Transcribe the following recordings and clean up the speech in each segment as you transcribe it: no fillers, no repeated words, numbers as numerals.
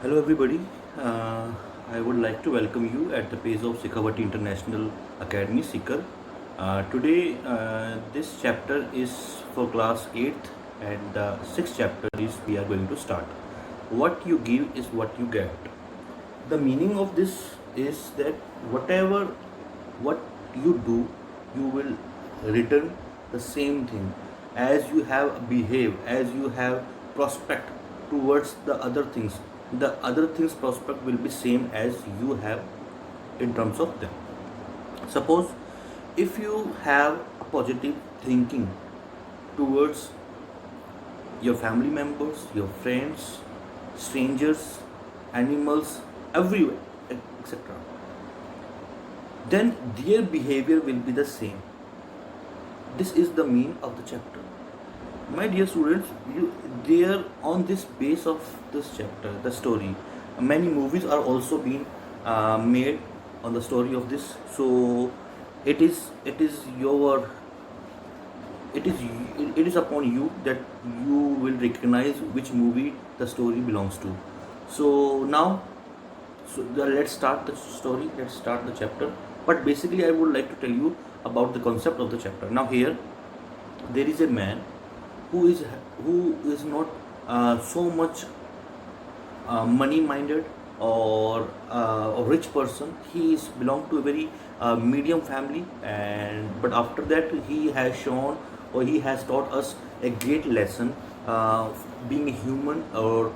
Hello, everybody. Uh, I would like to welcome you at the page of Sikhavati International Academy, Sikar. Today, this chapter is for class 8th, and the sixth chapter is we are going to start. What you give is what you get. The meaning of this is that whatever what you do, you will return the same thing as you have behave, as you have prospect towards the other things. The other things prospect will be same as you have in terms of them. Suppose if you have a positive thinking towards your family members, your friends, strangers, animals, everywhere, etc., then their behavior will be the same. This is the mean of the chapter. My dear students, there on this base of this chapter, the story, many movies are also being made on the story of this. So it is your it is upon you that you will recognize which movie the story belongs to. So now, let's start the story. Let's start the chapter. But basically, I would like to tell you about the concept of the chapter. Now here, there is a man who is who is not so much money minded or a rich person. He is belong to a very medium family, and but after that he has shown or he has taught us a great lesson, being a human or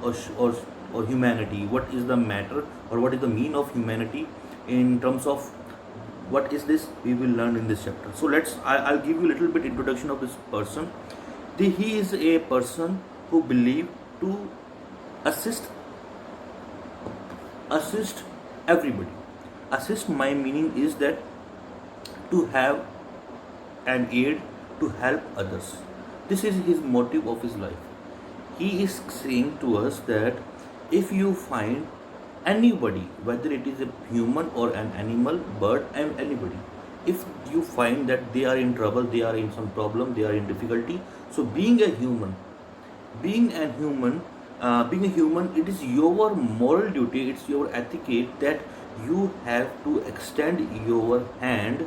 humanity. What is the matter or what is the mean of humanity in terms of what is this we will learn in this chapter. So I'll give you a little bit introduction of this person. He is a person who believe to assist assist everybody. Assist, my meaning is that to have an aid to help others. This is his motive of his life. He is saying to us that if you find anybody, whether it is a human or an animal, bird, and anybody, if you find that they are in trouble, they are in some problem, they are in difficulty, so being a human being a human, it is your moral duty, it's your etiquette that you have to extend your hand.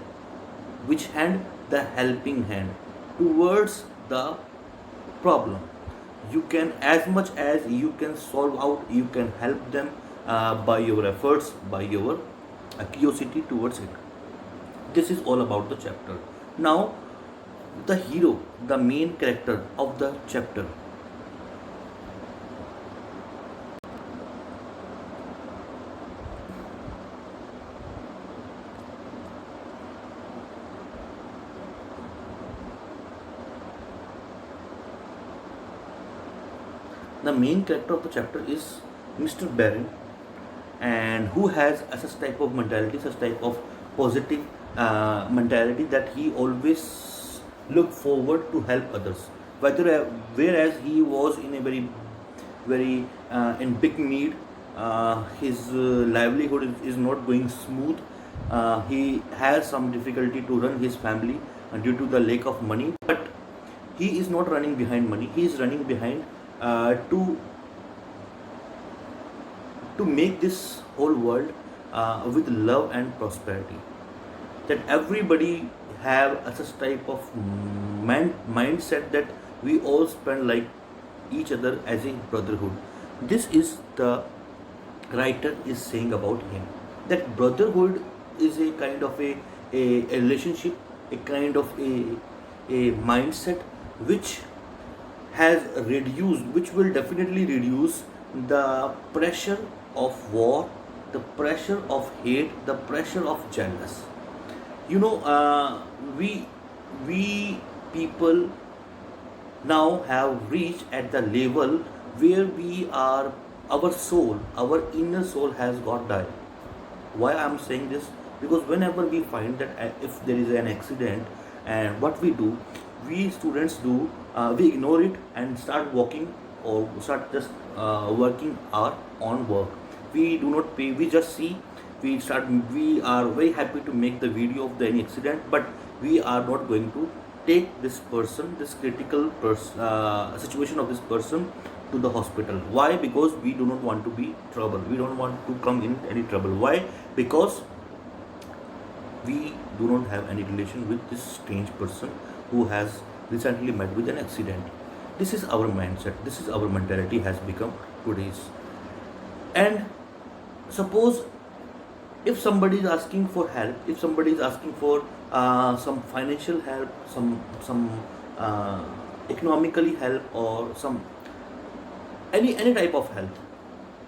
Which hand? The helping hand towards the problem. You can, as much as you can solve out, you can help them by your efforts, by your curiosity towards it. This is all about the chapter. Now, the hero, the main character of the chapter, the main character of the chapter is Mr. Barron, and who has such type of mentality, such type of positive mentality, that he always look forward to help others. Whether whereas he was in a very in big need, his livelihood is not going smooth. He has some difficulty to run his family due to the lack of money, but he is not running behind money. He is running behind to make this whole world with love and prosperity. That everybody have a such type of mindset that we all spend like each other as a brotherhood. This is the writer is saying about him, that brotherhood is a kind of a relationship, a kind of a mindset which has reduced, which will definitely reduce the pressure of war, the pressure of hate, the pressure of jealous. You know, we people now have reached at the level where we are, our soul, our inner soul has got died. Why I'm saying this? Because whenever we find that if there is an accident, and what we do, we students do, we ignore it and start walking or start just working our own work. We do not pay, we just see, we are very happy to make the video of the any accident, but we are not going to take this person, this critical situation of this person to the hospital. Why? Because we do not want to be trouble. We don't want to come in any trouble. Why? Because we do not have any relation with this strange person who has recently met with an accident. This is our mindset. This is our mentality has become today's. And suppose if somebody is asking for help, if somebody is asking for some financial help, some uh, economically help, or some any type of help,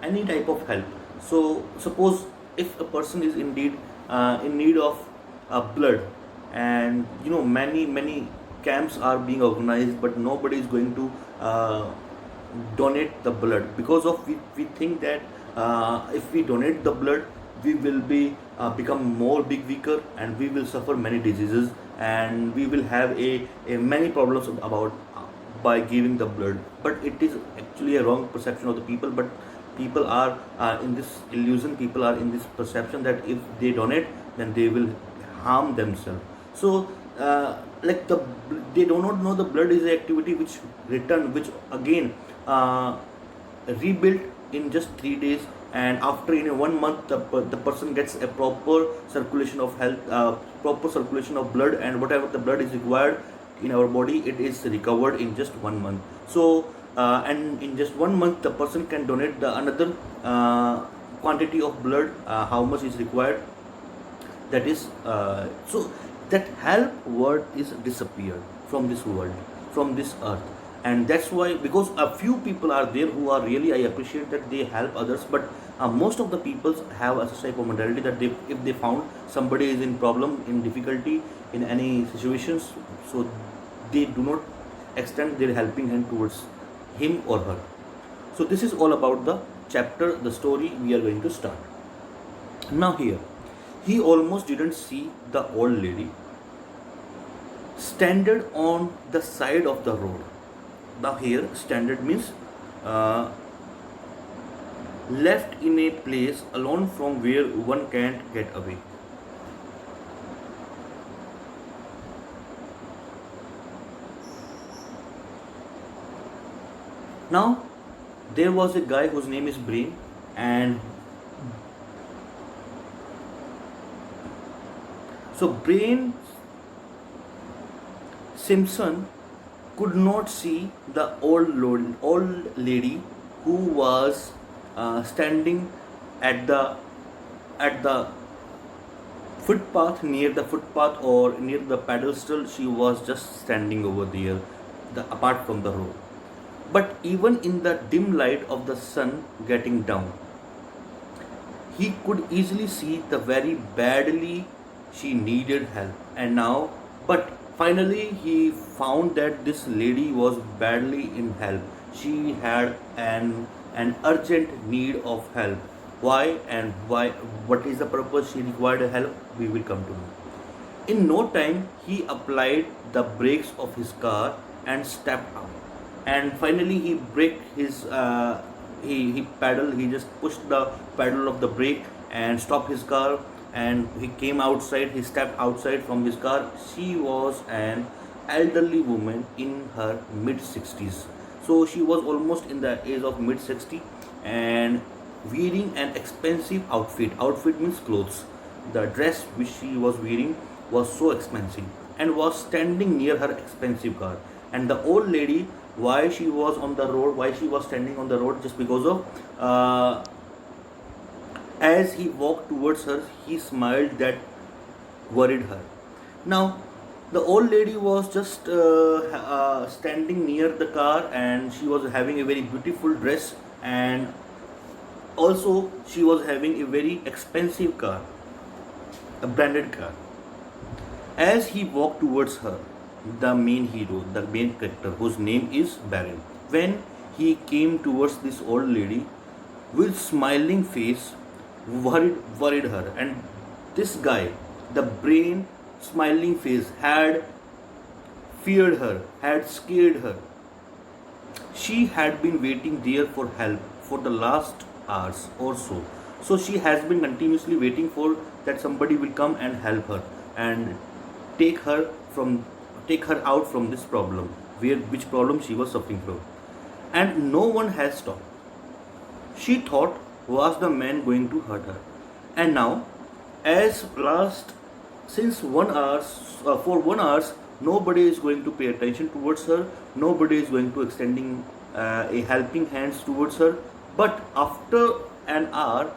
any type of help. So suppose if a person is indeed in need of blood, and many camps are being organized, but nobody is going to donate the blood because of we think that if we donate the blood we will be become more big weaker, and we will suffer many diseases, and we will have a many problems about by giving the blood. But it is actually a wrong perception of the people. But people are in this illusion, people are in this perception that if they donate then they will harm themselves. So like they do not know the blood is an activity which which again rebuilt in just 3 days, and after in a 1 month the person gets a proper circulation of health, proper circulation of blood, and whatever the blood is required in our body, it is recovered in just 1 month. So and in just 1 month the person can donate the another quantity of blood, how much is required. That is so that help word is disappeared from this world, from this earth. And that's why, because a few people are there who are really, I appreciate that they help others, but most of the people have a type of mentality that if they found somebody is in problem, in difficulty, in any situations, so they do not extend their helping hand towards him or her. So this is all about the chapter, the story we are going to start. Now here, he almost didn't see the old lady standard on the side of the road. Now here, standard means left in a place alone from where one can't get away. Now there was a guy whose name is Brain, and so Brain Simpson could not see the old lady who was standing at the footpath, near the footpath or near the pedestal. She was just standing over there, apart from the road. But even in the dim light of the sun getting down, he could easily see the very badly she needed help. And now, but finally he found that this lady was badly in help. She had an urgent need of help. Why and why? What is the purpose she required help? We will come to know. In no time, he applied the brakes of his car and stepped out. And finally, he braked his he pedaled. He just pushed the pedal of the brake and stopped his car. And he came outside. He stepped outside from his car. She was an elderly woman in her mid 60s. So she was almost in the age of mid 60, and wearing an expensive outfit. Outfit means clothes. The dress which she was wearing was so expensive, and was standing near her expensive car. And the old lady, why she was on the road, why she was standing on the road, just because of as he walked towards her, he smiled that worried her. Now the old lady was just standing near the car, and she was having a very beautiful dress, and also she was having a very expensive car, a branded car. As he walked towards her, the main hero, the main character, whose name is Baron, when he came towards this old lady with smiling face, worried her. And this guy, the Brain, smiling face, had feared her, had scared her. She had been waiting there for help for the last hours or so. So she has been continuously waiting for that somebody will come and help her and take her out from this problem, which problem she was suffering from. and no one has stopped. She thought, was the man going to hurt her? And now, as last since 1 hour, for 1 hour, nobody is going to pay attention towards her. Nobody is going to extending a helping hands towards her. But after an hour,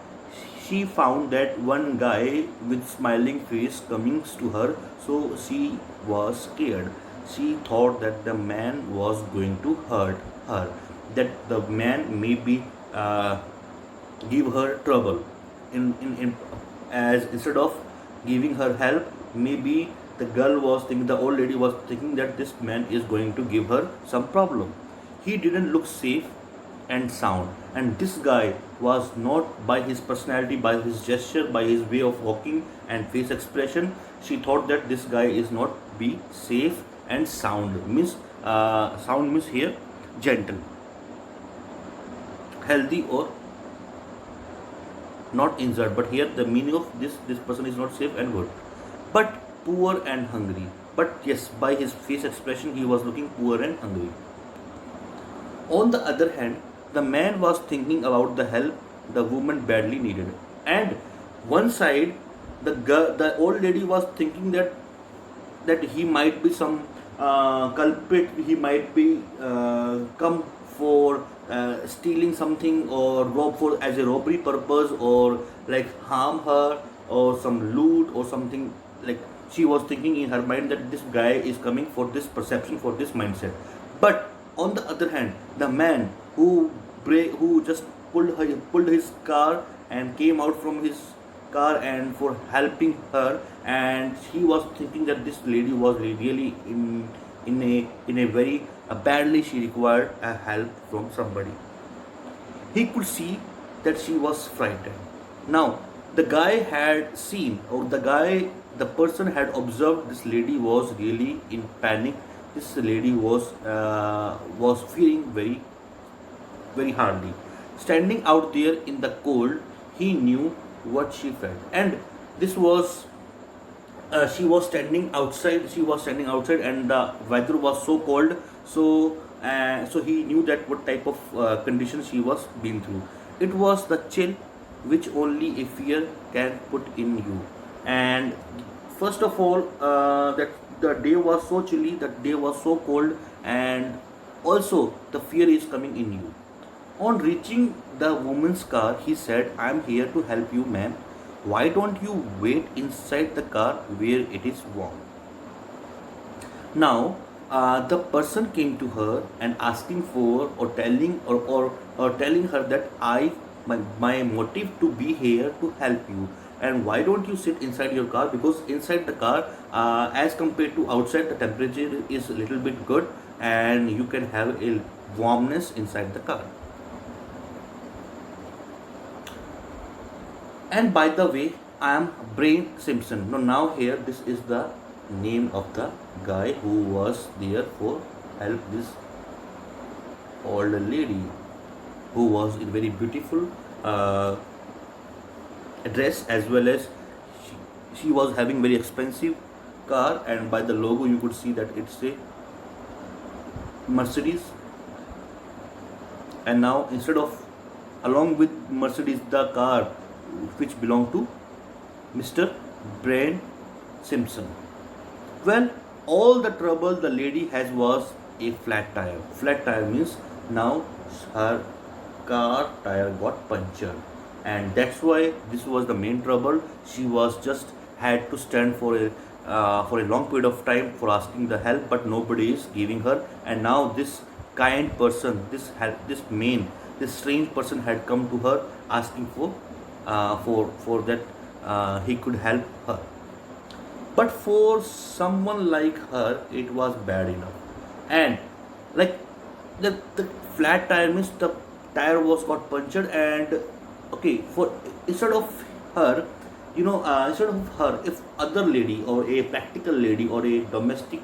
she found that one guy with smiling face coming to her. So she was scared. She thought that the man was going to hurt her. That the man maybe give her trouble. In as instead of giving her help, maybe the old lady was thinking that this man is going to give her some problem. He didn't look safe and sound, and this guy was not, by his personality, by his gesture, by his way of walking and face expression, she thought that this guy is not be safe and sound. Means sound means here gentle, healthy, or not injured. But here the meaning of this person is not safe and good, but poor and hungry. But yes, by his face expression, he was looking poor and hungry. On the other hand, the man was thinking about the help the woman badly needed. And one side, the old lady was thinking that he might be some culprit. He might be come for stealing something, or rob for as a robbery purpose, or like harm her, or some loot or something. Like, she was thinking in her mind that this guy is coming for this perception, for this mindset. But on the other hand, the man who just pulled his car and came out from his car and for helping her, and he was thinking that this lady was really in a very badly she required a help from somebody. He could see that she was frightened. Now, the guy had seen, or the person had observed, this lady was really in panic. This lady was feeling very, very hardly. Standing out there in the cold, he knew what she felt, and this was she was standing outside. She was standing outside, and the weather was so cold. So he knew that what type of conditions she was being through. It was the chill which only a fear can put in you. And first of all, that the day was so chilly, the day was so cold, and also the fear is coming in you. On reaching the woman's car, he said, "I'm here to help you, ma'am. Why don't you wait inside the car where it is warm?" Now, the person came to her and asking for, or telling, or telling her that my motive to be here to help you, and why don't you sit inside your car, because inside the car, as compared to outside, the temperature is a little bit good, and you can have a warmness inside the car. And by the way, I am Brain Simpson. Now here, this is the name of the guy who was there for help this old lady, who was in very beautiful dress, as well as she was having very expensive car, and by the logo you could see that it's a Mercedes. And now, instead of, along with Mercedes, the car which belonged to Mr. Brain Simpson. Well, all the trouble the lady has was a flat tire. Flat tire means now her car tire got punctured, and that's why this was the main trouble. She was just had to stand for a long period of time for asking the help, but nobody is giving her. And now this kind person, this strange person had come to her asking for that he could help her. But for someone like her, it was bad enough. And like, the flat tire means the tire was got punctured, and okay, for instead of her, instead of her, if other lady, or a practical lady, or a domestic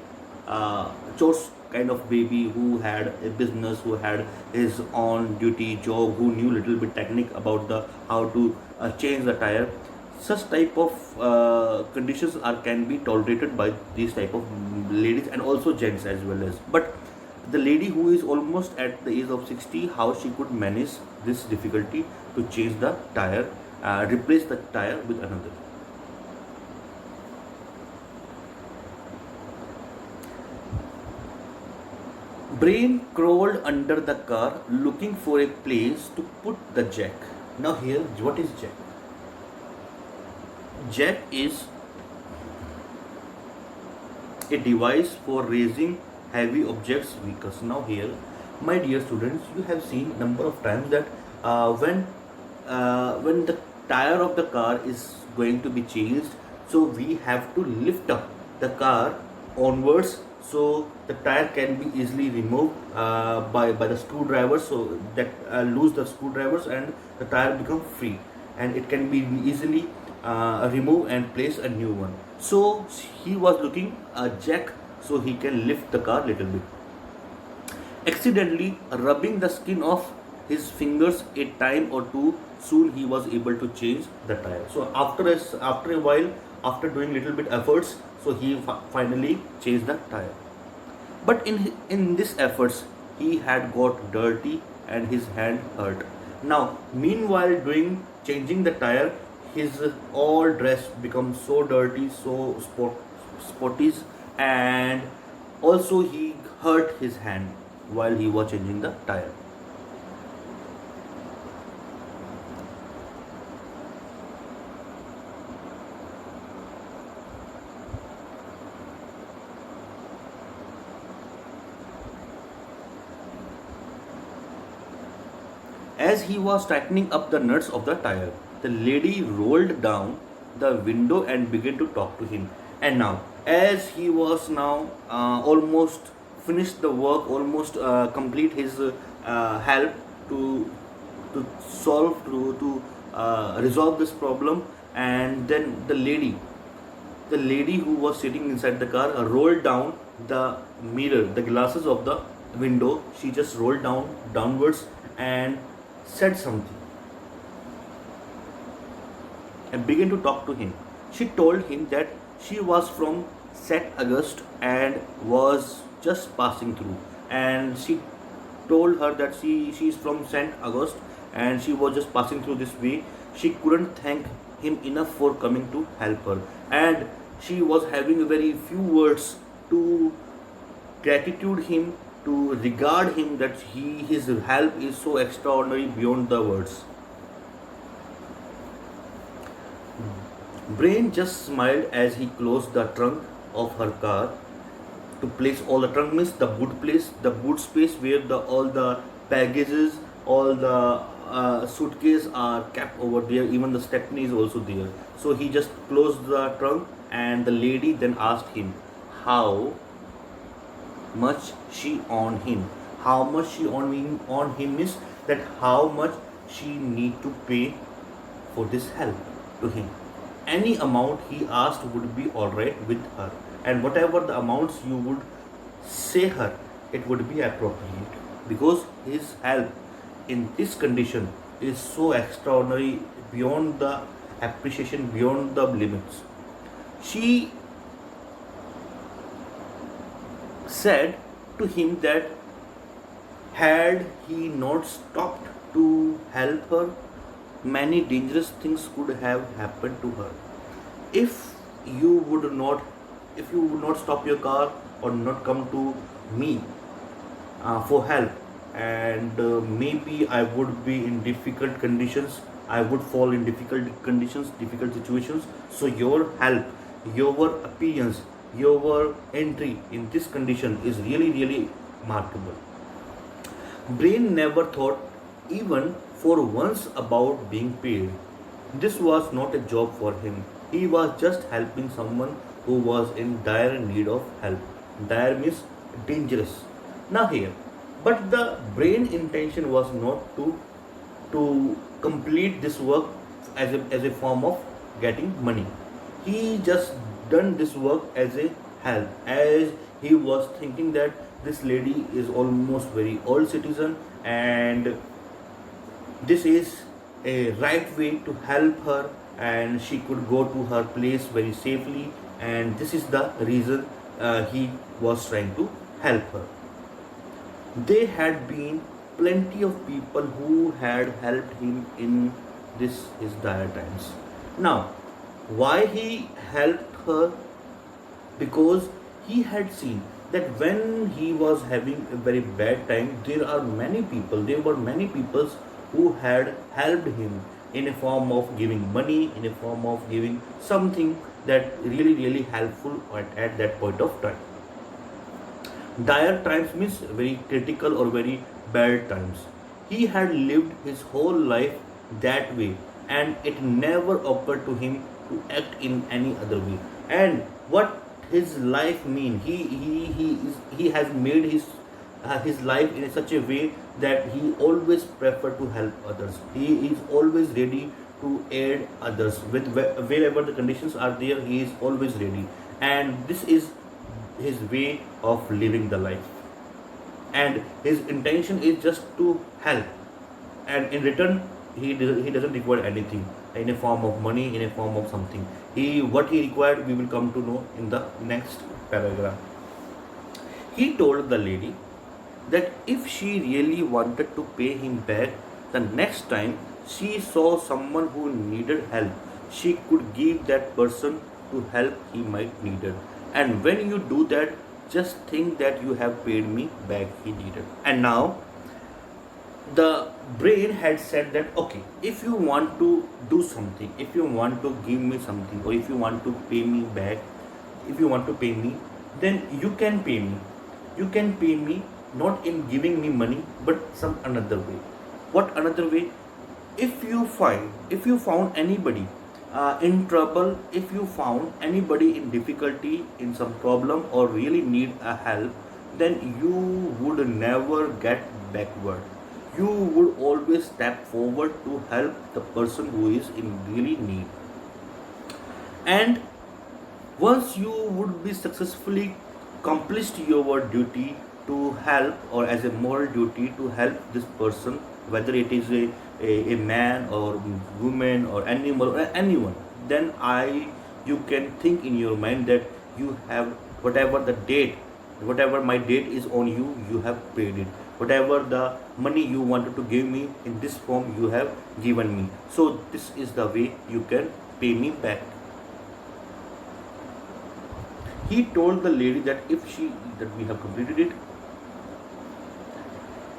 chores kind of baby, who had a business, who had his own duty job, who knew little bit technique about the how to change the tire, such type of conditions can be tolerated by these type of ladies, and also gents as well as. But The lady who is almost at the age of 60, how she could manage this difficulty to change the tire, replace the tire with another. Brain crawled under the car looking for a place to put the jack. Now here, what is jack? Jack is a device for raising heavy objects vehicles. Now here, my dear students, you have seen number of times that when the tire of the car is going to be changed, so we have to lift up the car onwards, so the tire can be easily removed by the screwdrivers, so that lose the screwdrivers and the tire become free, and it can be easily remove and place a new one. So he was looking a jack so he can lift the car little bit. Accidentally rubbing the skin of his fingers a time or two, soon he was able to change the tire. So after a while, after doing little bit efforts, so he finally changed the tire. But in this efforts, he had got dirty and his hand hurt. Now, meanwhile doing changing the tire, his all dress becomes so dirty, so spotty, and also he hurt his hand while he was changing the tire. As he was tightening up the nuts of the tire, the lady rolled down the window and began to talk to him. And now, as he was now almost finished the work, almost complete his help to solve to resolve this problem, and then the lady who was sitting inside the car rolled down the mirror, the glasses of the window. She just rolled downwards and said something and began to talk to him. She told him that she was from St. August and was just passing through, and she told her that she is from St. August and she was just passing through this way. She couldn't thank him enough for coming to help her, and she was having very few words to gratitude him, to regard him, that his help is so extraordinary beyond the words. Brain just smiled as he closed the trunk of her car to place all the trunk means the boot space where all the baggages, all the suitcase are kept over there. Even the stepney is also there. So he just closed the trunk, and the lady then asked him how much she on him. How much she on him is that how much she need to pay for this help to him. Any amount he asked would be alright with her, and whatever the amounts you would say her, it would be appropriate, because his help in this condition is so extraordinary, beyond the appreciation, beyond the limits. She said to him that had he not stopped to help her, many dangerous things could have happened to her. If you would not, if you would not stop your car or not come to me for help, and maybe I would be in difficult conditions, I would fall in difficult conditions, difficult situations. So your help, your appearance, your entry in this condition is really remarkable. Brain never thought even for once about being paid. This was not a job for him. He was just helping someone who was in dire need of help. Dire means dangerous. Now here, but the brain intention was not to complete this work as a form of getting money. He just done this work as a help, as he was thinking that this lady is almost very old citizen, and this is a right way to help her, and she could go to her place very safely, and this is the reason he was trying to help her. There had been plenty of people who had helped him in this his dire times. Now, why he helped her? Because he had seen that when he was having a very bad time, there were many people who had helped him in a form of giving money, in a form of giving something that really helpful at that point of time. Dire times means very critical or very bad times. He had lived his whole life that way, and it never occurred to him to act in any other way. And what his life mean? He has made his life in such a way that he always prefer to help others. He is always ready to aid others with wherever the conditions are there. He is always ready, and this is his way of living the life, and his intention is just to help, and in return he doesn't require anything in a form of money, in a form of something. What he required, we will come to know in the next paragraph. He told the lady that if she really wanted to pay him back, the next time she saw someone who needed help, she could give that person to help he might needed. And when you do that, just think that you have paid me back, he needed. And now the brain had said that okay, if you want to do something, if you want to give me something, or if you want to pay me back, if you want to pay me, then you can pay me. You can pay me not in giving me money, but some another way. What another way? If you found anybody in trouble, if you found anybody in difficulty, in some problem, or really need a help, then you would never get backward. You would always step forward to help the person who is in really need. And once you would be successfully accomplished your duty to help, or as a moral duty to help this person, whether it is a man or woman or animal or anyone, then you can think in your mind that you have whatever my date is on you, you have paid it. Whatever the money you wanted to give me in this form, you have given me. So this is the way you can pay me back. He told the lady that that we have completed it.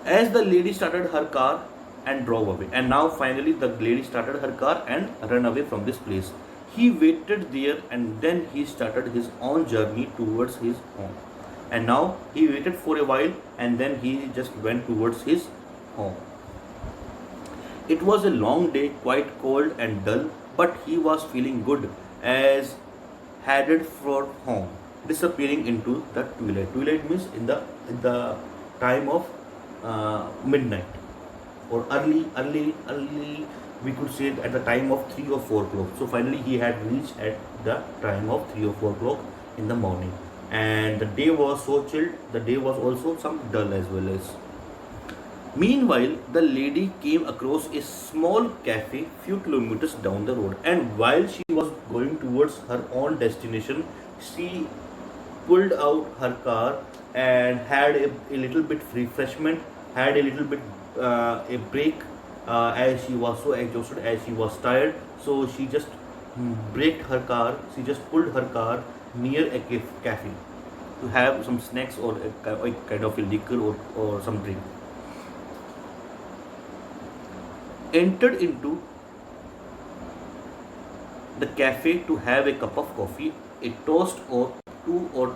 As the lady started her car and drove away, and now finally the lady started her car and ran away from this place. He waited there, and then he started his own journey towards his home. And now he waited for a while, and then he just went towards his home. It was a long day, quite cold and dull, but he was feeling good as headed for home, disappearing into the twilight. Twilight means in the time of midnight, or early. We could say at the time of 3 or 4 o'clock. So finally, he had reached at the time of 3 or 4 o'clock in the morning, and the day was so chilled. The day was also some dull as well as. Meanwhile, the lady came across a small cafe few kilometers down the road, and while she was going towards her own destination, she pulled out her car and had a little bit refreshment, had a little bit a break, as she was so exhausted, as she was tired. So she just braked her car, she just pulled her car near a cafe to have some snacks or a kind of a liquor or some drink. Entered into the cafe to have a cup of coffee, a toast or two, or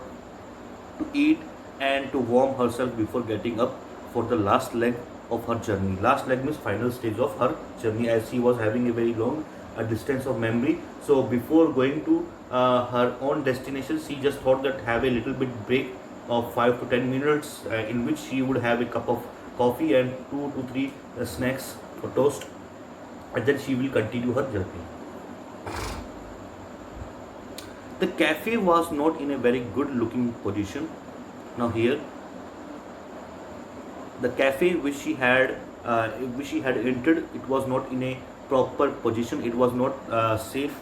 to eat and to warm herself before getting up for the last leg of her journey. Last leg means final stage of her journey, as she was having a very long distance of memory. So before going to her own destination, she just thought that have a little bit break of 5 to 10 minutes, in which she would have a cup of coffee and 2 to 3 snacks or toast, and then she will continue her journey. The cafe was not in a very good looking position. Now here, the cafe which she had entered, it was not in a proper position. It was not safe.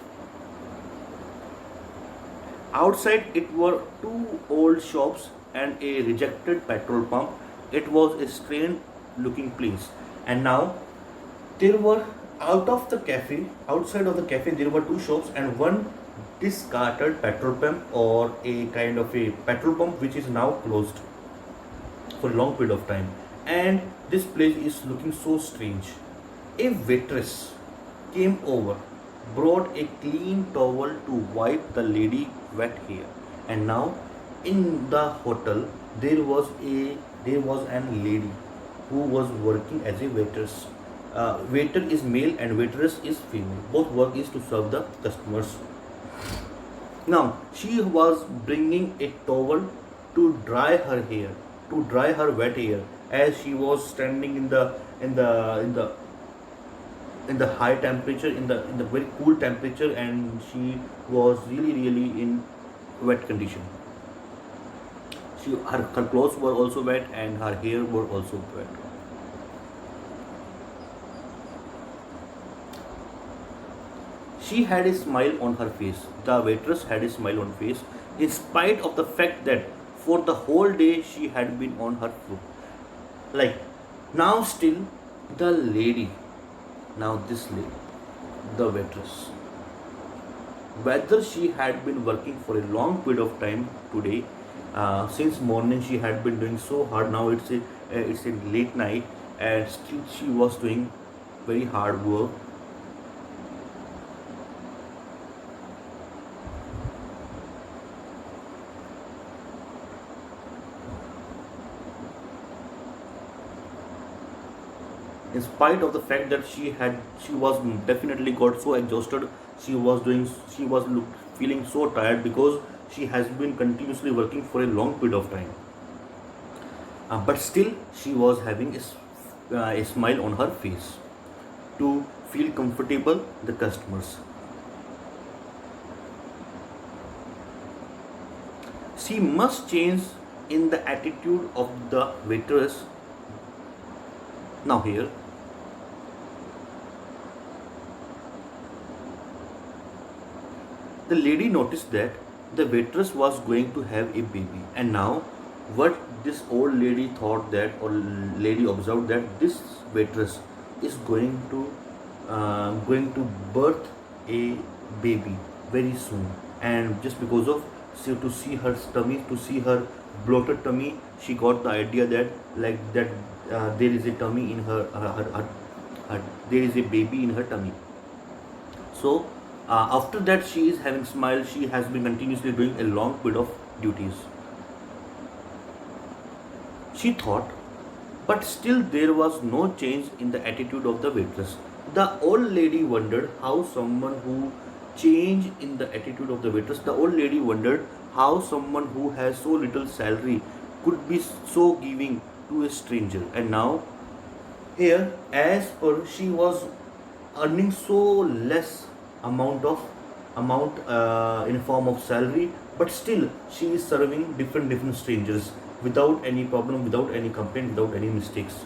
Outside, it were two old shops and a rejected petrol pump. It was a strange looking place. And now there were outside of the cafe, there were two shops and one discarded petrol pump, or a kind of a petrol pump which is now closed for a long period of time. And this place is looking so strange. A waitress came over, brought a clean towel to wipe the lady wet hair. And now in the hotel there was an lady who was working as a waitress. Waiter is male and waitress is female. Both work is to serve the customers. Now she was bringing a towel to dry her hair, to dry her wet hair, as she was standing in the in the in the high temperature, in the very cool temperature, and she was really in wet condition. Her clothes were also wet and her hair were also wet. She had a smile on her face. The waitress had a smile on face, in spite of the fact that for the whole day she had been on her foot. Like, now still the lady, now this lady, the waitress, whether she had been working for a long period of time today, since morning she had been doing so hard. Now it's a late night, and still she was doing very hard work. In spite of the fact that she was definitely got so exhausted. She was feeling so tired because she has been continuously working for a long period of time. But still she was having a smile on her face to feel comfortable the customers. She must change in the attitude of the waitress. Now here, the lady noticed that the waitress was going to have a baby. And now what this old lady thought that, or lady observed that this waitress is going to birth a baby very soon. And just because of, to see her tummy, to see her bloated tummy, she got the idea that, like that, there is a tummy in her there is a baby in her tummy. So after that she is having smile. She has been continuously doing a long period of duties, she thought. But still there was no change in the attitude of the waitress. The old lady wondered how someone who changed in the attitude of the waitress. The old lady wondered how someone who has so little salary could be so giving to a stranger. And now here, as per, she was earning so less amount in form of salary, but still she is serving different strangers without any problem, without any complaint, without any mistakes.